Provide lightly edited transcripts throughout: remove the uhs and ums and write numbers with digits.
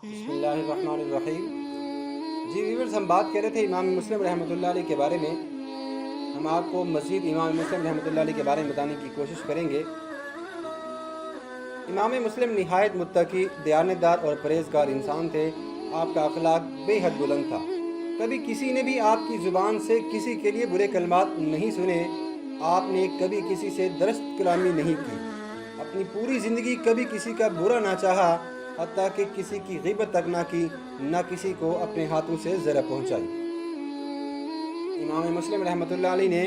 بسم اللہ الرحمن الرحیم۔ جی ویورز، ہم بات کر رہے تھے امام مسلم رحمۃ اللہ علیہ کے بارے میں۔ ہم آپ کو مزید امام مسلم رحمۃ اللہ علیہ کے بارے میں بتانے کی کوشش کریں گے۔ امام مسلم نہایت متقی، دیانتدار اور پرہیزگار انسان تھے۔ آپ کا اخلاق بے حد بلند تھا۔ کبھی کسی نے بھی آپ کی زبان سے کسی کے لیے برے کلمات نہیں سنے۔ آپ نے کبھی کسی سے درست کلامی نہیں کی۔ اپنی پوری زندگی کبھی کسی کا برا نہ چاہا، حتیٰ کہ کسی کی غیبت تک نہ کی، نہ کسی کو اپنے ہاتھوں سے ضرر پہنچائی۔ امام مسلم رحمۃ اللہ علیہ نے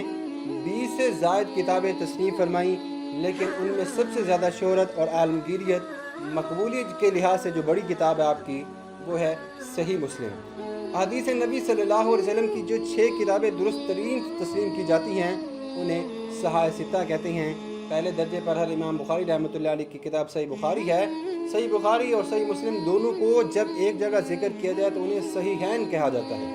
20 سے زائد کتابیں تصنیف فرمائیں، لیکن ان میں سب سے زیادہ شہرت اور عالمگیریت، مقبولیت کے لحاظ سے جو بڑی کتاب ہے آپ کی، وہ ہے صحیح مسلم۔ احادیث نبی صلی اللہ علیہ وسلم کی جو 6 کتابیں درست ترین تسلیم کی جاتی ہیں، انہیں صحاح ستہ کہتے ہیں۔ پہلے درجے پر ہر امام بخاری رحمۃ اللہ علیہ کی کتاب صحیح بخاری ہے۔ صحیح بخاری اور صحیح مسلم دونوں کو جب ایک جگہ ذکر کیا جائے تو انہیں صحیحین کہا جاتا ہے۔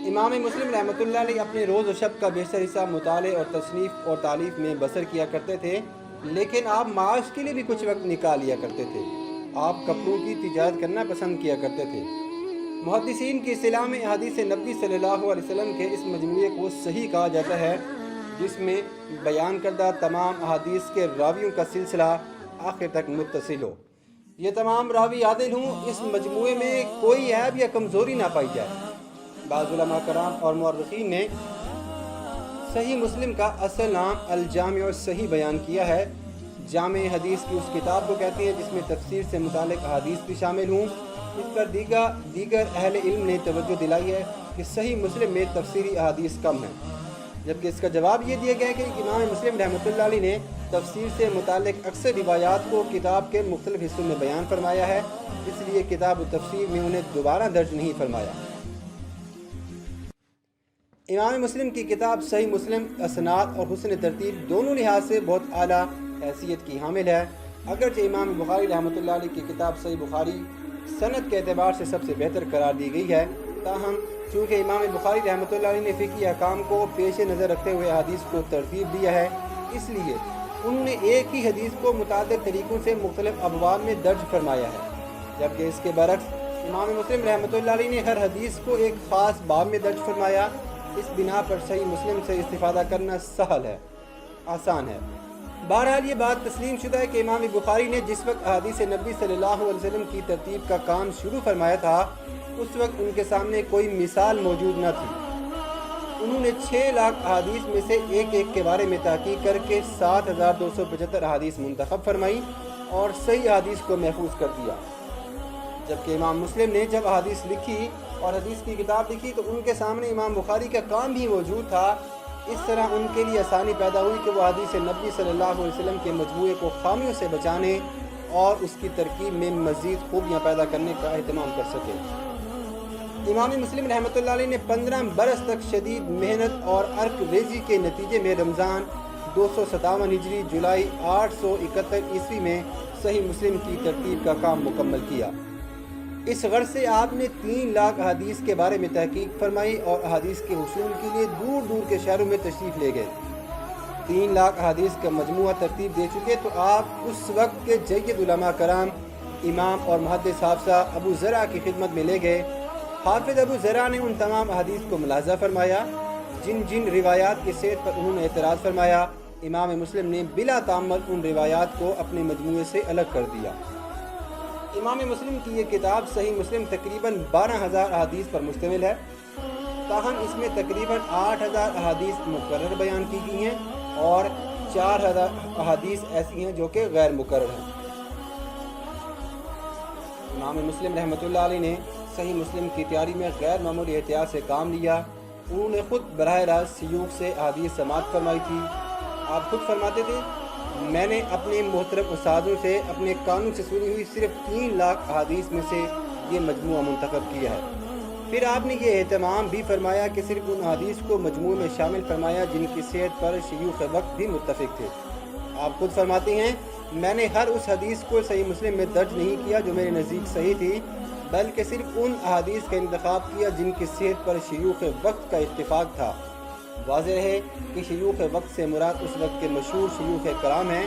امام مسلم رحمۃ اللہ علیہ اپنے روز و شب کا بیشتر حصہ مطالعے اور تصنیف اور تالیف میں بسر کیا کرتے تھے، لیکن آپ معاش کے لیے بھی کچھ وقت نکال لیا کرتے تھے۔ آپ کپڑوں کی تجارت کرنا پسند کیا کرتے تھے۔ محدثین کی اصطلاح میں احادیث نبی صلی اللہ علیہ وسلم کے اس مجموعے کو صحیح کہا جاتا ہے، جس میں بیان کردہ تمام احادیث کے راویوں کا سلسلہ آخر تک متصل ہو۔ یہ تمام راوی عادل ہوں، اس مجموعے میں کوئی عیب یا کمزوری نہ پائی جائے۔ بعض علماء کرام اور مورخین نے صحیح مسلم کا اصل نام الجامع الصحیح بیان کیا ہے۔ جامع حدیث کی اس کتاب کو کہتے ہیں جس میں تفسیر سے متعلق احادیث بھی شامل ہوں۔ اس پر دیگر اہل علم نے توجہ دلائی ہے کہ صحیح مسلم میں تفسیری احادیث کم ہیں، جبکہ اس کا جواب یہ دیا گیا کہ امام مسلم رحمۃ اللہ علیہ نے تفسیر سے متعلق اکثر روایات کو کتاب کے مختلف حصوں میں بیان فرمایا ہے، اس لیے کتاب التفسیر میں انہیں دوبارہ درج نہیں فرمایا۔ امام مسلم کی کتاب صحیح مسلم اسناد اور حسن ترتیب دونوں لحاظ سے بہت اعلیٰ حیثیت کی حامل ہے۔ اگرچہ امام بخاری رحمۃ اللہ علیہ کی کتاب صحیح بخاری سند کے اعتبار سے سب سے بہتر قرار دی گئی ہے، تاہم چونکہ امام بخاری رحمۃ اللہ علیہ نے فقہی احکام کو پیش نظر رکھتے ہوئے حدیث کو ترتیب دیا ہے، اس لیے انہوں نے ایک ہی حدیث کو متعدد طریقوں سے مختلف ابواب میں درج فرمایا ہے، جبکہ اس کے برعکس امام مسلم رحمۃ اللہ علیہ نے ہر حدیث کو ایک خاص باب میں درج فرمایا۔ اس بنا پر صحیح مسلم سے استفادہ کرنا آسان ہے۔ بہرحال یہ بات تسلیم شدہ ہے کہ امام بخاری نے جس وقت احادیث نبی صلی اللہ علیہ وسلم کی ترتیب کا کام شروع فرمایا تھا، اس وقت ان کے سامنے کوئی مثال موجود نہ تھی۔ انہوں نے 6 لاکھ احادیث میں سے ایک ایک کے بارے میں تحقیق کر کے 7275 احادیث منتخب فرمائی اور صحیح احادیث کو محفوظ کر دیا، جبکہ امام مسلم نے جب احادیث لکھی اور حدیث کی کتاب لکھی تو ان کے سامنے امام بخاری کا کام بھی موجود تھا۔ اس طرح ان کے لیے آسانی پیدا ہوئی کہ وہ حدیث نبی صلی اللہ علیہ وسلم کے مجموعے کو خامیوں سے بچانے اور اس کی ترکیب میں مزید خوبیاں پیدا کرنے کا اہتمام کر سکے۔ امام مسلم رحمۃ اللہ علیہ نے 15 برس تک شدید محنت اور عرق ریزی کے نتیجے میں رمضان 257 ہجری جولائی 871 عیسوی میں صحیح مسلم کی ترتیب کا کام مکمل کیا۔ اس غرض سے آپ نے 3 لاکھ احادیث کے بارے میں تحقیق فرمائی اور احادیث کے حصول کے لیے دور دور کے شہروں میں تشریف لے گئے۔ 3 لاکھ احادیث کا مجموعہ ترتیب دے چکے تو آپ اس وقت کے جید علماء کرام امام اور محدث حافظہ ابو زرع کی خدمت میں لے گئے۔ حافظ ابو زرع نے ان تمام احادیث کو ملاحظہ فرمایا جن روایات کی صحت پر انہوں نے اعتراض فرمایا۔ امام مسلم نے بلا تامل ان روایات کو اپنے مجموعے سے الگ کر دیا۔ امام مسلم کی یہ کتاب صحیح مسلم تقریباً 12,000 احادیث پر مشتمل ہے، تاہم اس میں تقریباً 8,000 احادیث مقرر بیان کی گئی ہیں اور 4,000 احادیث ایسی ہیں جو کہ غیر مقرر ہیں۔ امام مسلم رحمۃ اللہ علیہ نے صحیح مسلم کی تیاری میں غیر معمولی احتیاط سے کام لیا۔ انہوں نے خود براہ راست سیوف سے احادیث سماعت فرمائی تھی۔ آپ خود فرماتے تھے، میں نے اپنے محترم استادوں سے اپنے کانوں سے سنی ہوئی صرف 3 لاکھ احادیث میں سے یہ مجموعہ منتخب کیا ہے۔ پھر آپ نے یہ اہتمام بھی فرمایا کہ صرف ان احادیث کو مجموعے میں شامل فرمایا جن کی صحت پر شیوخ وقت بھی متفق تھے۔ آپ خود فرماتے ہیں، میں نے ہر اس حدیث کو صحیح مسلم میں درج نہیں کیا جو میرے نزدیک صحیح تھی، بلکہ صرف ان احادیث کا انتخاب کیا جن کی صحت پر شیوخ وقت کا اتفاق تھا۔ واضح ہے کہ شیوخ وقت سے مراد اس وقت کے مشہور شیوخ کرام ہیں